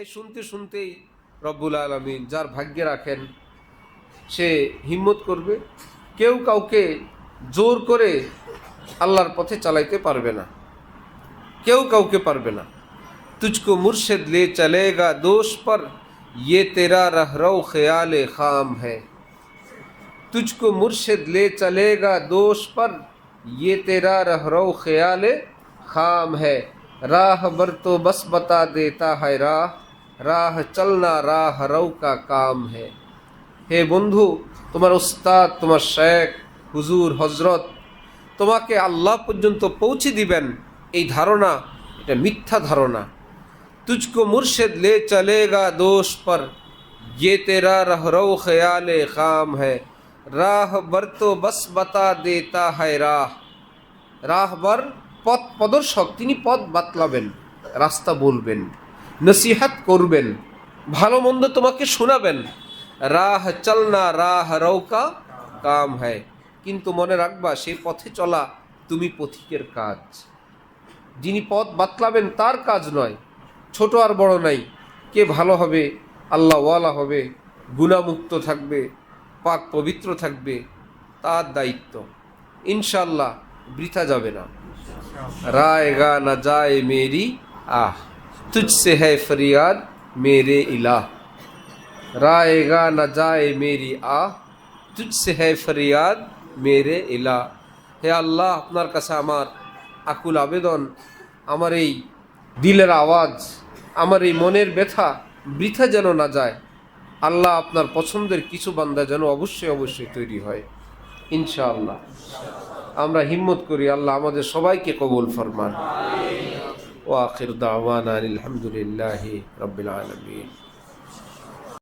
এই শুনতে শুনতেই রব্বুল আলামিন যার ভাগ্যে রাখেন সে হিম্মত করবে। কেউ কাউকে জোর করে আল্লাহর পথে চালাইতে পারবে না, কেউ কাউকে পারবে না। तुझको मुर्शिद ले चलेगा दोष पर, ये तेरा रहरो ख्याल खाम है। तुझको मुर्शिद ले चलेगा दोष पर, ये तेरा रहरो ख्याल खाम है। राह बर तो बस बता देता है राह, राह चलना राह रो का काम है। হে বন্ধু, তোমার উস্তাদ, তোমার শেখ, হুজুর, হজরত তোমাকে আল্লাহ পর্যন্ত পৌঁছে দিবেন, এই ধারণা এটা মিথ্যা ধারণা। तुझको मुर्शिद ले चलेगा दोष पर, ये तेरा रहरो ख्याल खाम है। राह बर तो बस बता देता है राह, রাহবার পথ প্রদর্শক, তিনি পথ বাতলাবেন, রাস্তা বলবেন, নসিহত করবেন, ভালো মন্দ তোমাকে শোনাবেন। রাহ চলনা রাহ রৌকা কাম হ্যায়, কিন্তু মনে রাখবা সেই পথে চলা তুমি পথিকের কাজ। যিনি পথ বাতলাবেন তার কাজ নয়। ছোট আর বড় নাই, কে ভালো হবে, আল্লাহওয়ালা হবে, গুনাহমুক্ত থাকবে, পাক পবিত্র থাকবে, তার দায়িত্ব। ইনশাল্লাহ বৃথা যাবে না। রায়গা না যায় মেরি আহ, তুঝসে है फरियाद मेरे इलाह। রায়গা না যায় মেরি আহ, তুঝসে है फरियाद मेरे इलाह। হে আল্লাহ, আপনার কাছে আমার আকুল আবেদন, আমার এই দিলের আওয়াজ, আমার এই মনের ব্যথা বৃথা যেন না যায়। আল্লাহ, আপনার পছন্দের কিছু বান্দা যেন অবশ্যই অবশ্যই তৈরি হয় ইনশাআল্লাহ। আমরা হিম্মত করি, আল্লাহ আমাদের সবাইকে কবুল ফরমান। ওয়া আখির দাওয়ানা আলহামদুলিল্লাহি রাব্বিল আলামিন।